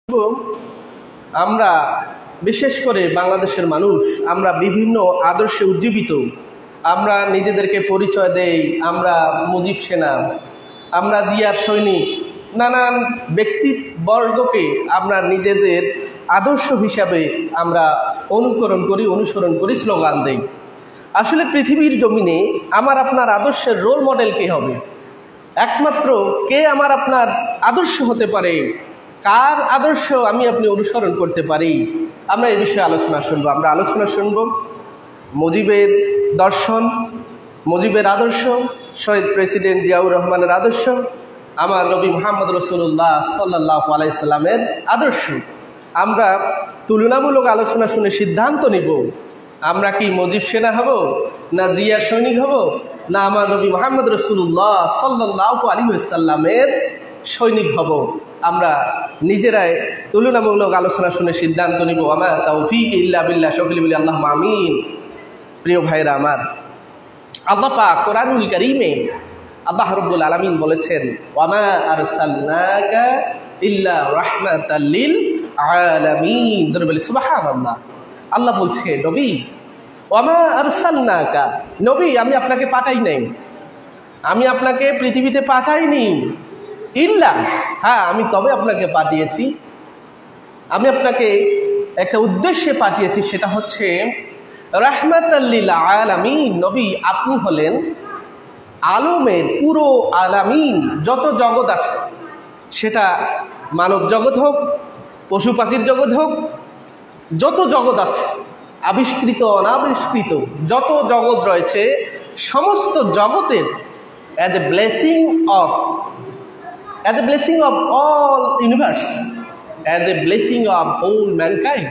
এবং আমরা বিশেষ করে বাংলাদেশের মানুষ আমরা বিভিন্ন আদর্শে উজ্জীবিত। আমরা নিজেদেরকে পরিচয় দেই আমরা মুজিব সেনা, আমরা জিয়ার সৈনিক, নানান ব্যক্তিবর্গকে আমরা নিজেদের আদর্শ হিসাবে আমরা অনুসরণ করি, স্লোগান দেই। আসলে পৃথিবীর জমিনে আমার আপনার আদর্শের রোল মডেল কে হবে? একমাত্র কে আমার আপনার আদর্শ হতে পারে? কার আদর্শ আমি আপনি অনুসরণ করতে পারি? আমরা এই বিষয়ে আলোচনা শুনব। মুজিবের দর্শন, মুজিবের আদর্শ, শহীদ প্রেসিডেন্ট জিয়াউর রহমানের আদর্শ, আমার নবী মুহাম্মদ রাসূলুল্লাহ সাল্লাল্লাহু আলাইহি সাল্লামের আদর্শ। আমরা তুলনামূলক আলোচনা শুনে সিদ্ধান্ত নিব আমরা কি মুজিব সেনা হব, না জিয়া সৈনিক হব, না আমার নবী মুহাম্মদ রাসূলুল্লাহ সাল্লাল্লাহু আলাইহি ওয়াসাল্লামের সৈনিক হব। আমরা নিজেরাই তুলনামূলক আলোচনা শুনে সিদ্ধান্ত নিব। আমা তাওফীক ইল্লা বিল্লাহ, সকলে বলি আল্লাহুম্মা আমিন। প্রিয় ভাইরা আমার, আল্লাহ পাক কোরআনুল কারীমে আল্লাহ রাব্বুল আলামিন বলেছেন, ওয়ামা আরসালনাকা ইল্লা রাহমাতাল লিল আলামিন। জোরে বলি সুবহানাল্লাহ। আল্লাহ বলছে, নবী ওয়ামা আরসালনাকা, নবী আমি আপনাকে পাঠাই নাই, আমি আপনাকে পৃথিবীতে পাঠাইনি, ইল্লা, হ্যাঁ আমি তবে আপনাকে পাঠিয়েছি, আমি আপনাকে একটা উদ্দেশ্যে পাঠিয়েছি, সেটা হচ্ছে রাহমাতাল লিল আলামিন। নবী আপনি হলেন আলমের পুরো আলামিন, যত জগৎ আছে, সেটা মানব জগৎ হোক, পশু পাখির জগৎ হোক, যত জগৎ আছে আবিষ্কৃত অনাবিষ্কৃত যত জগৎ রয়েছে, সমস্ত জগতের as a blessing of all universe, as a blessing of whole mankind,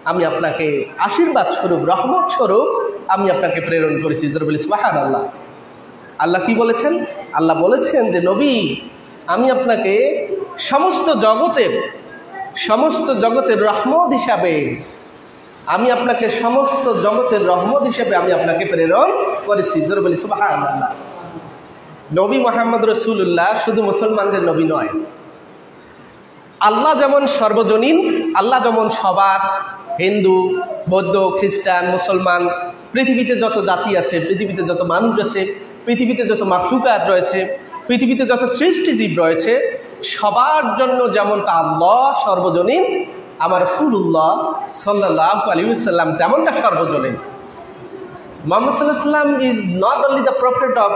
আমি আপনাকে আশীর্বাদ স্বরূপ, রহমত স্বরূপ আমি আপনাকে প্রেরণ করেছি। সুবহানাল্লাহ। আল্লাহ কি বলেছেন? আল্লাহ বলেছেন যে নবী আমি আপনাকে সমস্ত জগতের রহমত হিসাবে, আমি আপনাকে সমস্ত জগতের রহমত হিসাবে আমি আপনাকে প্রেরণ করেছি। জোরে বলি সুবহানাল্লাহ। নবী মুহাম্মদ রাসূলুল্লাহ শুধু মুসলমানদের নবী নয়। আল্লাহ যেমন সর্বজনীন, আল্লাহ যেমন সবার, হিন্দু, বৌদ্ধ, খ্রিস্টান, মুসলমান, পৃথিবীতে যত জাতি আছে, পৃথিবীতে যত মানুষ আছে, পৃথিবীতে যত মাখলুকাত রয়েছে, পৃথিবীতে যত সৃষ্টিজীব রয়েছে, সবার জন্য যেমনটা আল্লাহ সর্বজনীন, আমার রাসূলুল্লাহ সাল্লাল্লাহু আলাইহি ওয়াসাল্লাম তেমনটা সর্বজনীন। মুহাম্মদ সাল্লাল্লাহু আলাইহি ওয়াসাল্লাম is not only the prophet of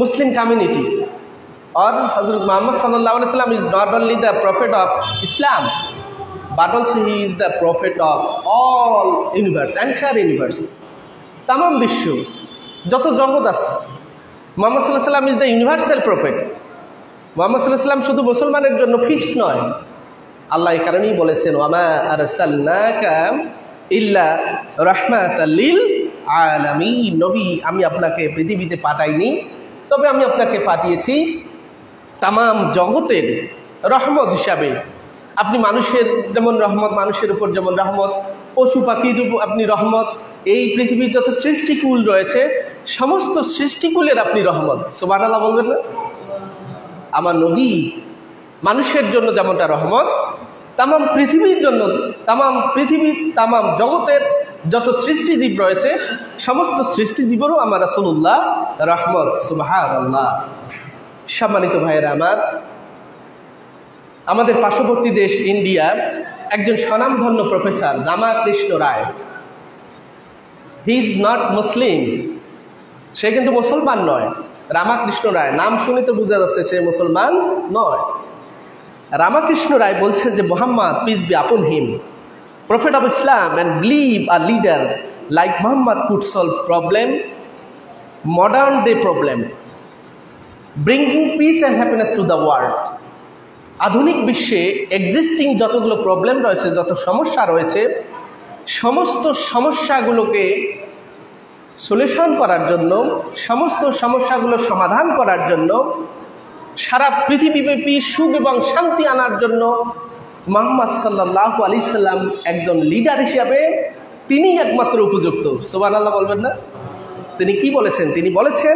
Muslim community, or Hazrat Muhammad sallallahu alaihi wasallam is not only the prophet of Islam, but also he is the prophet of all universe, entire universe, tamam বিশ্ব যত জগৎ আছে। মুহাম্মদ সাল্লাল্লাহু আলাইহি ওয়াসাল্লাম is the universal prophet. Muhammad সাল্লাল্লাহু আলাইহি ওয়াসাল্লাম শুধু মুসলমানের জন্য ফিক্স নয়। আল্লাহ এই কারণেই বলেছেন, ওয়ামা আরসালনাকা ইল্লা রাহমাতাল লিল আলামিন। নবী আমি আপনাকে পৃথিবীতে পাঠাইনি, তবে আমি আপনাকে পাঠিয়েছি তামাম জগতের রহমত হিসাবে। আপনি মানুষের যেমন রহমত, মানুষের উপর যেমন রহমত, পশু পাখির উপর আপনি রহমত, এই পৃথিবীর যত সৃষ্টিকুল রয়েছে সমস্ত সৃষ্টিকুলের আপনি রহমত। সুবহানাল্লাহ বলবেন না? আমার নবী মানুষের জন্য যেমনটা রহমত, তামাম পৃথিবীর জন্য, তামাম জগতের যত সৃষ্টিজীব রয়েছে সমস্ত সৃষ্টিজীবেরও আমার রাসূলুল্লাহ রহমত। সুবহানাল্লাহ। সম্মানিত ভাইয়েরা আমার, আমাদের পার্শ্ববর্তী দেশ ইন্ডিয়ার একজন স্বনামধন্য professor Ramakrishna Roy, he is not Muslim, সে কিন্তু মুসলমান নয়। রামাকৃষ্ণ রায় নাম শুনে তো বোঝা যাচ্ছে সে মুসলমান নয়। রামাকৃষ্ণ রায় বলছে যে মুহাম্মদ, পিস বি আপন হিম, prophet of Islam, and believe a leader like Muhammad could solve modern day problem, bringing peace and happiness to the world. আধুনিক বিশ্বে এক্সিস্টিং যতগুলো প্রবলেম রয়েছে, যত সমস্যা রয়েছে, সমস্ত সমস্যাগুলোকে সলিউশন করার জন্য, সমস্ত সমস্যাগুলো সমাধান করার জন্য, সারা পৃথিবীব্যাপী সুখ এবং শান্তি আনার জন্য মুহাম্মদ সাল্লাল্লাহু আলাইহি সাল্লাম একজন লিডার হিসাবে তিনি একমাত্র উপযুক্ত। সুবহানাল্লাহ বলবেন না? তিনি কি বলেছেন? তিনি বলেছেন,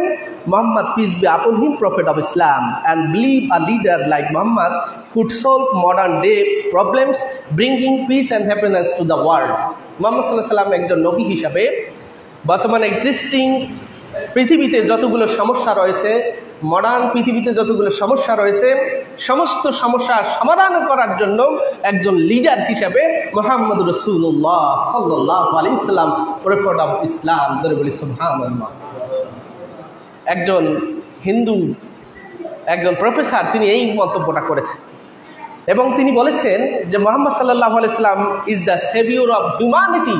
Muhammad, peace be upon him, prophet of Islam, and believe a leader like Muhammad could solve modern day problems, bringing peace and happiness to the world. Muhammad সাল্লাল্লাহু আলাইহি ওয়াসাল্লাম একজন নবী হিসাবে বর্তমান এক্সিস্টিং পৃথিবীতে যতগুলো সমস্যা রয়েছে, মডার্ন পৃথিবীতে যতগুলো সমস্যা রয়েছে, সমস্ত সমস্যার সমাধান করার জন্য একজন লিডার হিসাবে মুহাম্মদ রাসূলুল্লাহ সাল্লাল্লাহু আলাইহি ওয়াসাল্লাম, প্রফেট অফ ইসলাম, যারা বলি সুবহানাল্লাহ। একজন হিন্দু একজন প্রফেসর তিনি এই মন্তব্যটা করেছেন এবং তিনি বলেছেন যে মুহাম্মদ সাল্লাল্লাহু আলাইহি ওয়াসাল্লাম is the saviour of humanity.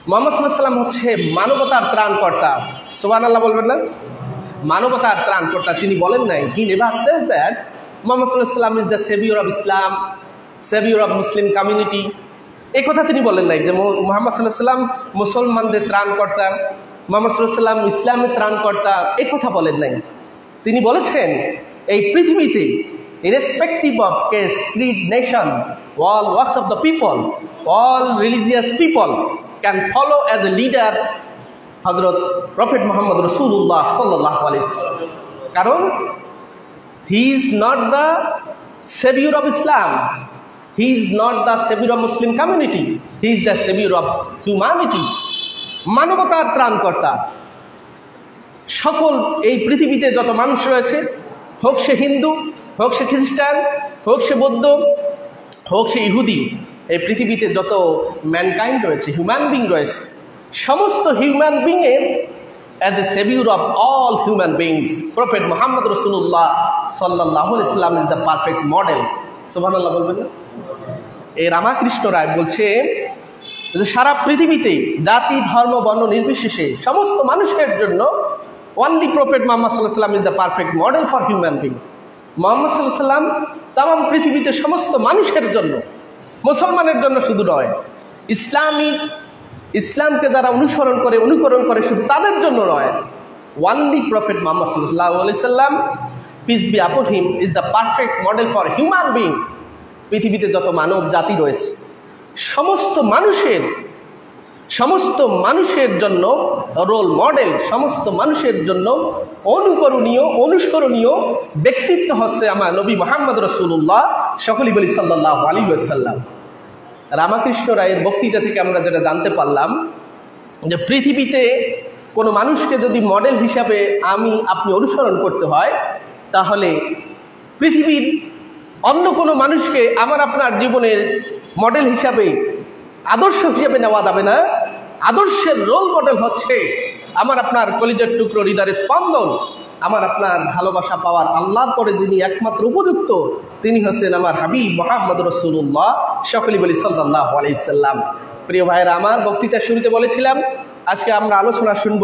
Muhammad সাল্লাল্লাহু আলাইহি ওয়াসাল্লাম হচ্ছে মানবতার ত্রাণকর্তা। সুবহানাল্লাহ বলবেন না? মানবতার ত্রাণকর্তা। তিনি বলেন নাই, he never says that Muhammad সাল্লাল্লাহু আলাইহি ওয়াসাল্লাম is the saviour of Islam, saviour of Muslim community. এই কথা তিনি বলেন নাই যে মুহাম্মদ সাল্লাল্লাহু আলাইহি ওয়াসাল্লাম মুসলমানদের ত্রাণকর্তা, মুহাম্মদ সাল্লাল্লাহু আলাইহি ওয়াসাল্লাম ইসলামের ত্রাণকর্তা, এই কথা বলেন নাই। তিনি বলেছেন এই পৃথিবীতে irrespective of caste, creed, nation, all walks of the people, all religious people can follow as a leader Hazrat Prophet Muhammad Rasulullah sallallahu alaihi wasallam. কারণ he is not the savior of Islam, he is not the savior of Muslim community, he is the savior of humanity. মানবতার ত্রাণকর্তা। সকল এই পৃথিবীতে যত মানুষ রয়েছে, হোক সে হিন্দু, হোক সে খ্রিস্টান, হোক সে বৌদ্ধ, হোক সে ইহুদি, এই পৃথিবীতে যত ম্যানকাইন্ড রয়েছে, হিউম্যান বিং রয়েছে, সমস্ত হিউম্যান বিংয়ের as a saviour of all human beings prophet Muhammad রাসূলুল্লাহ সাল্লাল্লাহু আলাইহি ওয়াসাল্লাম ইজ দ্য পারফেক্ট মডেল। সুবহানাল্লাহ বলবেন না? এই রামাকৃষ্ণ রায় বলছে যে সারা পৃথিবীতে জাতি, ধর্ম, বর্ণ নির্বিশেষে সমস্ত মানুষের জন্য only Prophet Muhammad sallallahu alaihi wasallam is the perfect model for human being. Muhammad সাল্লাল্লাহু আলাইহি ওয়াসাল্লাম তামাম পৃথিবীতে সমস্ত মানুষের জন্য, মুসলমানের জন্য শুধু নয়, ইসলামকে যারা অনুকরণ করে শুধু তাদের জন্য নয়, only Prophet Muhammad sallallahu alaihi wasallam, peace be upon him, is the perfect model for human being. পৃথিবীতে যত মানব জাতি রয়েছে সমস্ত মানুষের জন্য রোল মডেল, সমস্ত মানুষের জন্য অনুসরণীয় ব্যক্তিত্ব হচ্ছে আমার নবী মুহাম্মদ রাসূলুল্লাহ, সকলেই বলি সাল্লাল্লাহু আলাইহি ওয়াসাল্লাম। রামকৃষ্ণ রায়ের বক্তৃতা থেকে আমরা যেটা জানতে পারলাম যে পৃথিবীতে কোনো মানুষকে যদি মডেল হিসাবে আপনি অনুসরণ করতে হয়, তাহলে পৃথিবীর অন্য কোনো মানুষকে আপনার জীবনের মডেল হিসাবে, আদর্শ হিসেবে নেওয়া যাবে না। আদর্শের রোল মডেল হচ্ছে আপনার কলিজার টুকরো, হৃদয়ের স্পন্দন, আপনার ভালোবাসা পাওয়ার আল্লাহর পরে যিনি একমাত্র উপযুক্ত, তিনি হচ্ছেন আমার হাবিব মুহাম্মদ রাসূলুল্লাহ, সকলেই বলি সাল্লাল্লাহু আলাইহি ওয়াসাল্লাম। প্রিয় ভাইয়েরা, আমার বক্তৃতার শুরুতে বলেছিলাম আজকে আমরা আলোচনা শুনব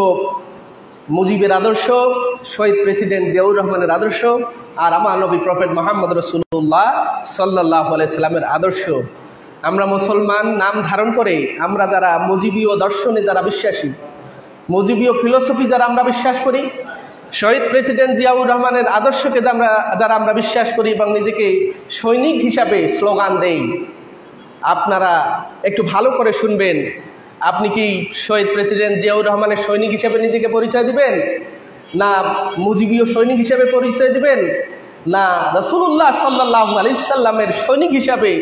মুজিবের আদর্শ, শহীদ প্রেসিডেন্ট জিয়াউর রহমানের আদর্শ, আর আমার নবী প্রফেট মুহাম্মদ রাসূলুল্লাহ সাল্লাল্লাহু আলাইহি ওয়াসাল্লামের আদর্শ। আমরা মুসলমান নাম ধারণ করে আমরা যারা মুজিবীয় দর্শনে যারা বিশ্বাসী, মুজিবীয় ফিলোসফি যারা আমরা বিশ্বাস করি, শহীদ প্রেসিডেন্ট জিয়াউর রহমানের আদর্শকে যারা আমরা বিশ্বাস করি এবং নিজেকে সৈনিক হিসাবে স্লোগান দেই, আপনারা একটু ভালো করে শুনবেন। আপনি কি শহীদ প্রেসিডেন্ট জিয়াউর রহমানের সৈনিক হিসেবে নিজেকে পরিচয় দিবেন, না মুজিবীয় সৈনিক হিসেবে পরিচয় দিবেন, না রাসূলুল্লাহ সাল্লাল্লাহু আলাইহি ওয়াসাল্লামের সৈনিক হিসাবে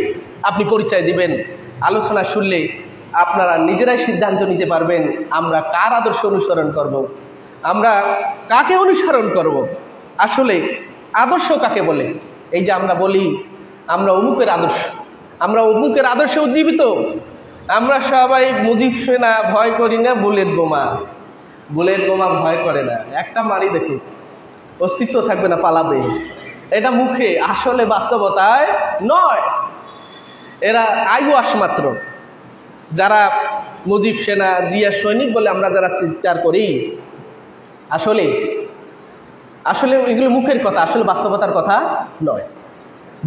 আপনি পরিচয় দিবেন? আলোচনা শুনলে আপনারা নিজেরাই সিদ্ধান্ত নিতে পারবেন আমরা কার আদর্শ অনুসরণ করব, আমরা কাকে অনুসরণ করব। আসলে আদর্শ কাকে বলে? এই যে আমরা বলি আমরা অমুকের আদর্শে উজ্জীবিত, আমরা সবাই মুজিব সেনা ভয় করি না, বুলেট বোমা ভয় করে না, একটা মারি দেখুন অস্তিত্ব থাকবে না, পালাবে। এটা মুখে, আসলে বাস্তবতায় নয়। এরা আইওয়াস মাত্র। যারা মুজিব সেনা, জিয়া সৈনিক বলে আমরা যারা চিৎকার করি, আসলে এগুলো মুখের কথা, আসলে বাস্তবতার কথা নয়।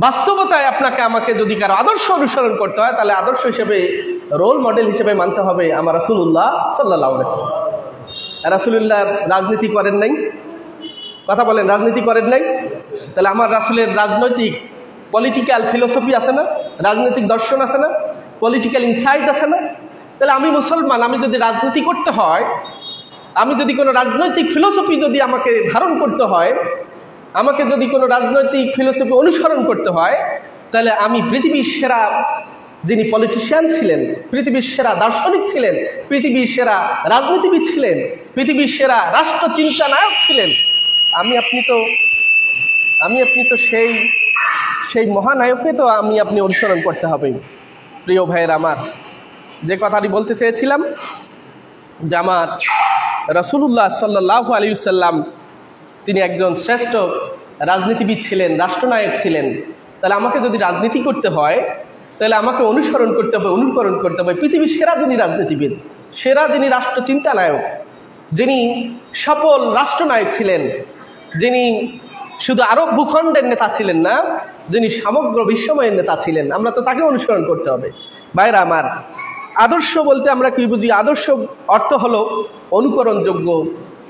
বাস্তবতায় আপনাকে আমাকে যদি কারো আদর্শ অনুসরণ করতে হয়, তাহলে আদর্শ হিসেবে, রোল মডেল হিসেবে মানতে হবে আমার রাসূলুল্লাহ সাল্লাল্লাহু আলাইহি ওয়াসাল্লাম। রাসূলুল্লাহ রাজনীতি করেন নাই? কথা বলেন, রাজনীতি করেন নাই? তাহলে আমার রাসূলের রাজনৈতিক পলিটিক্যাল ফিলোসফি আছে না, রাজনৈতিক দর্শন আছে না, পলিটিক্যাল ইনসাইট আছে না? তাহলে আমি মুসলমান, আমি যদি রাজনীতি করতে হয়, আমি যদি কোনো রাজনৈতিক ফিলোসফি যদি আমাকে ধারণ করতে হয়, আমাকে যদি কোনো রাজনৈতিক ফিলোসফি অনুসরণ করতে হয়, তাহলে আমি পৃথিবীর সেরা যিনি পলিটিশিয়ান ছিলেন, পৃথিবীর সেরা দার্শনিক ছিলেন, পৃথিবীর সেরা রাজনীতিবিদ ছিলেন, পৃথিবীর সেরা রাষ্ট্রচিন্তা নায়ক ছিলেন, আমি আপনি তো সেই মহানায়ককে তো আপনি অনুসরণ করতে হবে। প্রিয় ভাইয়ের আমার, যে কথাটি বলতে চেয়েছিলাম যে আমার রাসূলুল্লাহ সাল্লাল্লাহু আলাইহি ওয়াসাল্লাম তিনি একজন শ্রেষ্ঠ রাজনীতিবিদ ছিলেন, রাষ্ট্রনায়ক ছিলেন। তাহলে আমাকে যদি রাজনীতি করতে হয়, তাহলে আমাকে অনুসরণ করতে হবে পৃথিবীর সেরা যিনি রাজনীতিবিদ, সেরা যিনি রাষ্ট্রচিন্তা নায়ক, যিনি সফল রাষ্ট্রনায়ক ছিলেন, যিনি শুধু আরব ভূখণ্ডের নেতা ছিলেন না, যিনি সমগ্র বিশ্বময়ের নেতা ছিলেন, আমরা তো তাকে অনুসরণ করতে হবে। ভাইরা আমার, আদর্শ বলতে আমরা কি বুঝি? আদর্শ অর্থ হলো অনুকরণযোগ্য,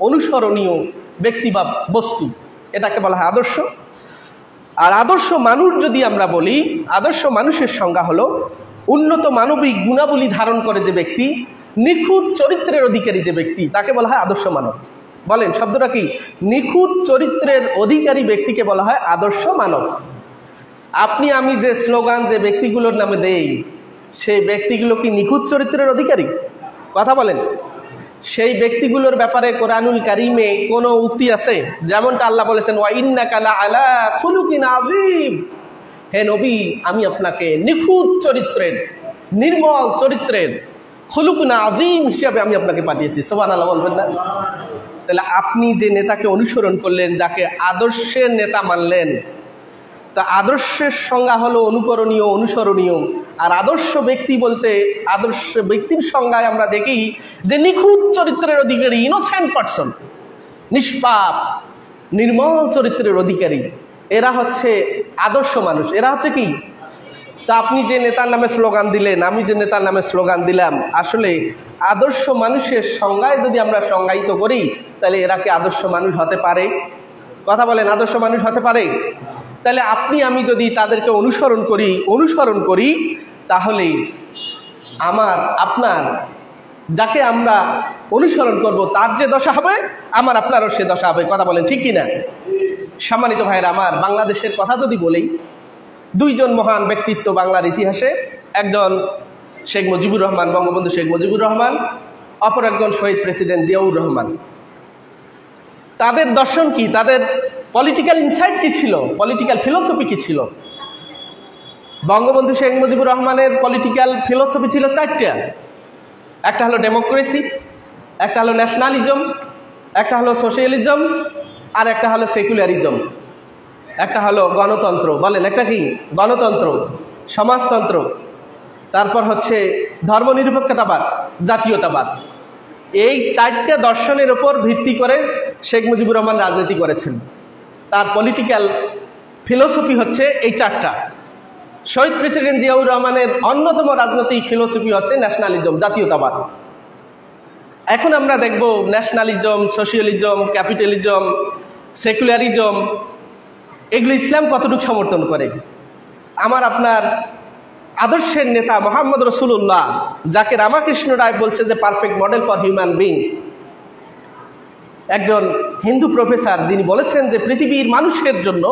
অনুসরণীয় ব্যক্তি বা বস্তু, এটাকে বলা হয় আদর্শ। আর আদর্শ মানুষ যদি আমরা বলি, আদর্শ মানুষের সংজ্ঞা হলো উন্নত মানবিক গুণাবলী ধারণ করে যে ব্যক্তি, নিখুঁত চরিত্রের অধিকারী যে ব্যক্তি, তাকে বলা হয় আদর্শ মানব। বলেন শব্দটা কি? নিখুঁত চরিত্রের অধিকারী ব্যক্তিকে বলা হয় আদর্শ মানব। আপনি আমি যে স্লোগান যে ব্যক্তিগুলোর নামে দেই, সেই ব্যক্তিগুলো কি নিখুঁত চরিত্রের অধিকারী? কথা বলেন। সেই ব্যক্তিগুলোর ব্যাপারে কোরআনুল কারীমে কোনো উক্তি আছে? যেমনটা আল্লাহ বলেছেন, ওয়া ইন্নাকা লাআলা খুলুকিন আযীম, হে নবী আমি আপনাকে নিখুঁত চরিত্রের, নির্মল চরিত্রের, খুলুকুন আযীম হিসেবে আমি আপনাকে পাঠিয়েছি। সুবহানাল্লাহ বলবেন না? তাহলে আপনি যে নেতাকে অনুসরণ করলেন, যাকে আদর্শের নেতা মানলেন, তা আদর্শের সংজ্ঞা হলো অনুকরণীয়, অনুসরণীয়। আর আদর্শ ব্যক্তি বলতে, আদর্শ ব্যক্তির সংজ্ঞায় আমরা দেখি যে নিখুঁত চরিত্রের অধিকারী, ইনোসেন্ট পারসন, নিষ্পাপ নির্মল চরিত্রের অধিকারী, এরা হচ্ছে আদর্শ মানুষ। এরা হচ্ছে কি? তা আপনি যে নেতার নামে স্লোগান দিলেন, আমি যে নেতার নামে স্লোগান দিলাম, আসলে আদর্শ মানুষের সংজ্ঞায় যদি আমরা সংজ্ঞায়িত করি, তাহলে এরা কি আদর্শ মানুষ হতে পারে? কথা বলেন, আদর্শ মানুষ হতে পারে? তাহলে আপনি আমি যদি তাদেরকে অনুসরণ করি, তাহলে আমার আপনার, যাকে আমরা অনুসরণ করব, তার যে দশা হবে, আমার আপনারও সে দশা হবে। কথা বলেন ঠিক কিনা? সম্মানিত ভাইয়েরা আমার, বাংলাদেশের কথা যদি বলি, দুইজন মহান ব্যক্তিত্ব বাংলার ইতিহাসে, একজন শেখ মুজিবুর রহমান, বঙ্গবন্ধু শেখ মুজিবুর রহমান, অপর একজন শহীদ প্রেসিডেন্ট জিয়াউর রহমান। তাদের দর্শন কি, তাদের পলিটিক্যাল ইনসাইট কি ছিল, পলিটিক্যাল ফিলোসফি কি ছিল? বঙ্গবন্ধু শেখ মুজিবুর রহমানের পলিটিক্যাল ফিলোসফি ছিল চারটা। একটা হলো ডেমোক্রেসি, একটা হলো ন্যাশনালিজম, একটা হলো সোশ্যালিজম, আর একটা হলো সেকুলারিজম, একটা হলো গণতন্ত্র। বলেন একটা কি? গণতন্ত্র, সমাজতন্ত্র, তারপর হচ্ছে ধর্মনিরপেক্ষতাবাদ, জাতীয়তাবাদ। এই চারটা দর্শনের উপর ভিত্তি করে শেখ মুজিবুর রহমান রাজনীতি করেছেন। তার পলিটিক্যাল ফিলোসফি হচ্ছে এই চারটা। শহীদ প্রেসিডেন্ট জিয়াউর রহমানের অন্যতম রাজনৈতিক ফিলোসফি হচ্ছে ন্যাশনালিজম, জাতীয়তাবাদ। এখন আমরা দেখব ন্যাশনালিজম, সোশিয়ালিজম, ক্যাপিটালিজম, সেকুলারিজম, এগুলো ইসলাম কতটুকু সমর্থন করে। আমার আপনার আদর্শের নেতা মোহাম্মদ রাসূলুল্লাহ, যাকে রামাকৃষ্ণ রায় বলছে যে perfect model for human being, একজন হিন্দু প্রফেসর, যিনি বলেছেন যে পৃথিবীর মানুষের জন্য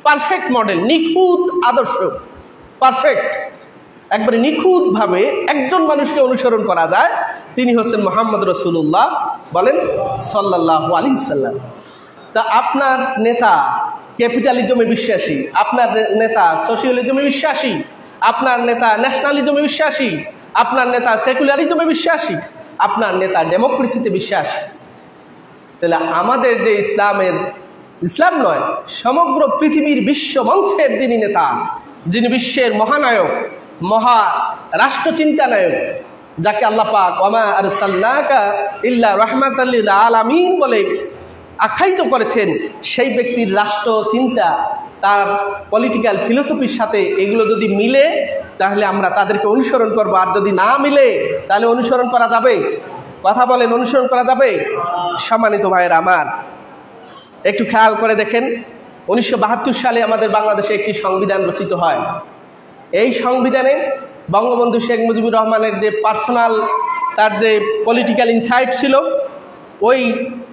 পারফেক্ট মডেল, নিখুঁত আদর্শ, পারফেক্ট, একবারে নিখুঁতভাবে একজন মানুষকে অনুসরণ করা যায়, তিনি হচ্ছেন মোহাম্মদ রাসূলুল্লাহ, বলেন সাল্লাল্লাহু আলাইহি ওয়াসাল্লাম। তা আপনার নেতা ক্যাপিটালিজমে বিশ্বাসী, আপনার নেতা সোশিয়ালিজমে বিশ্বাসী, আপনার নেতা ন্যাশনালিজমে বিশ্বাসী, আপনার নেতা সেকুলারিজমে বিশ্বাসী, আপনার নেতা ডেমোক্রেসিতে বিশ্বাসী। তাহলে আমাদের যে ইসলাম নয়, সমগ্র পৃথিবীর বিশ্ব মঞ্চের যিনি নেতা, যিনি বিশ্বের মহানায়ক, মহা রাষ্ট্রচিন্তা নায়ক, যাকে আল্লাহ পাক ওয়ামা আরসালনাকা ইল্লা রাহমাতাল লিল আলামিন বলে আখ্যায়িত করেছেন, সেই ব্যক্তির রাষ্ট্রচিন্তা, তার পলিটিক্যাল ফিলোসফির সাথে এগুলো যদি মিলে, তাহলে আমরা তাদেরকে অনুসরণ করব। আর যদি না মিলে, তাহলে অনুসরণ করা যাবে? কথা বলেন, অনুসরণ করা যাবে? সম্মানিত ভাইয়েরা আমার, একটু খেয়াল করে দেখেন, 1972 সালে আমাদের বাংলাদেশে একটি সংবিধান রচিত হয়। এই সংবিধানে বঙ্গবন্ধু শেখ মুজিবুর রহমানের যে পার্সোনাল, তার যে পলিটিক্যাল ইনসাইট ছিল, ওই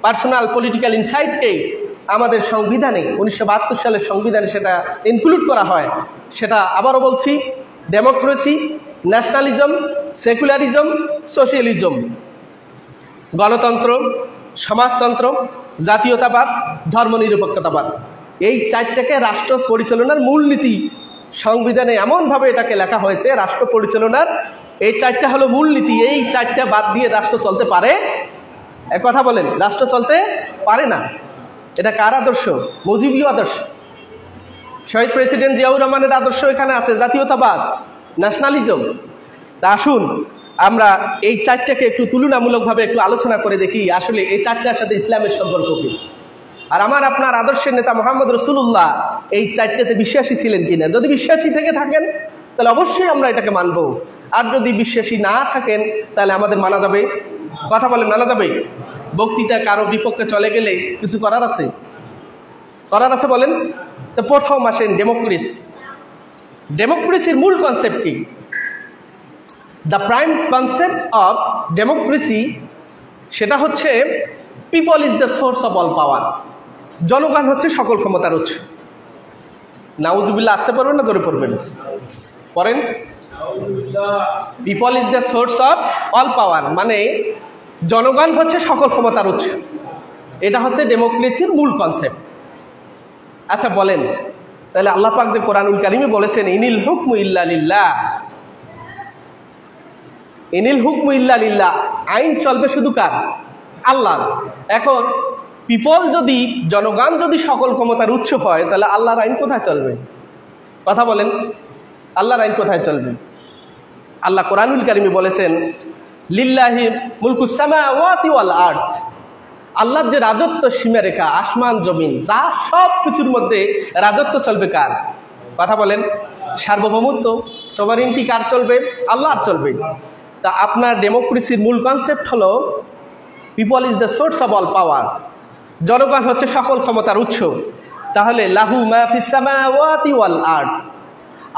পার্সোনাল পলিটিক্যাল ইনসাইটকে আমাদের সংবিধানে 1972 সালের সংবিধানে সেটা ইনক্লুড করা হয়। সেটা আবারও বলছি, ডেমোক্রেসি, ন্যাশনালিজম, সেকুলারিজম, সোশিয়ালিজম, গণতন্ত্র, সমাজতন্ত্র, জাতীয়তাবাদ, ধর্মনিরপেক্ষতাবাদ, এই চারটাকে রাষ্ট্র পরিচালনার মূলনীতি সংবিধানে এমনভাবে এটাকে লেখা হয়েছে। রাষ্ট্র পরিচালনার এই চারটা হলো মূলনীতি। এই চারটা বাদ দিয়ে রাষ্ট্র চলতে পারে? এক কথা বলেন, রাষ্ট্র চলতে পারে না। এটা কার আদর্শ? মুজিবীয় আদর্শ। শহীদ প্রেসিডেন্ট জিয়াউর রহমানের আদর্শ এখানে আছে, জাতীয়তাবাদ, ন্যাশনালিজম। তা আসুন আমরা এই চারটাকে একটু তুলনামূলকভাবে একটু আলোচনা করে দেখি আসলে এই চারটার সাথে ইসলামের সম্পর্ক কি। আর আমার আপনার আদর্শের নেতা মোহাম্মদ রসুল্লাহ এই চারটাতে বিশ্বাসী ছিলেন কিনা। যদি বিশ্বাসী থেকে থাকেন তাহলে অবশ্যই আমরা এটাকে মানব, আর যদি বিশ্বাসী না থাকেন তাহলে আমাদের মানা যাবে? কথা বলেন, মানা যাবে? বক্তৃতা কারো বিপক্ষে চলে গেলে কিছু করার আছে? করার আছে বলেন? তো প্রথম আসেন ডেমোক্রেসি। ডেমোক্রেসির মূল কনসেপ্ট কি? The prime concept of democracy সেটা হচ্ছে people is the source of all পাওয়ার। জনগণ হচ্ছে সকল ক্ষমতার উৎস। নাউজুবিল্লাহ আসতে পারবেন না, জোরে পড়বেন? পড়েন, people is the source of all পাওয়ার, মানে জনগণ হচ্ছে সকল ক্ষমতার উৎস। এটা হচ্ছে ডেমোক্রেসির মূল কনসেপ্ট। আচ্ছা বলেন, তাহলে আল্লাহ পাক যে কোরআনুল কারীমে বলেছেন ইনিল হুকমু ইল্লা লিল্লাহ, ইনিল হুকমু ইল্লা লিল্লাহ, আইন চলবে শুধু কার? আল্লাহ। এখন পিপল যদি, জনগণ যদি সকল ক্ষমতার উৎস হয় তাহলে আল্লাহর আইন কোথায় চলবে? কথা বলেন, আল্লাহর আইন কোথায় চলবে? আল্লাহ কোরআনুল কারীমে বলেছেন লিল্লাহি মুলকুস সামাওয়াতি ওয়াল আরদ, আল্লাহর যে রাজত্ব সীমারেখা, আসমান জমিন যা সব কিছুর মধ্যে রাজত্ব চলবে কার? কথা বলেন, সার্বভৌমত্ব, সভারেন্টি কার চলবে? আল্লাহর চলবে। তা আপনার ডেমোক্রেসির মূল কনসেপ্ট হলো people is the source of all পাওয়ার, জনগণ হচ্ছে সকল ক্ষমতার উৎস। তাহলে লাহু মা ফিস সামাওয়াতি ওয়াল আরদ,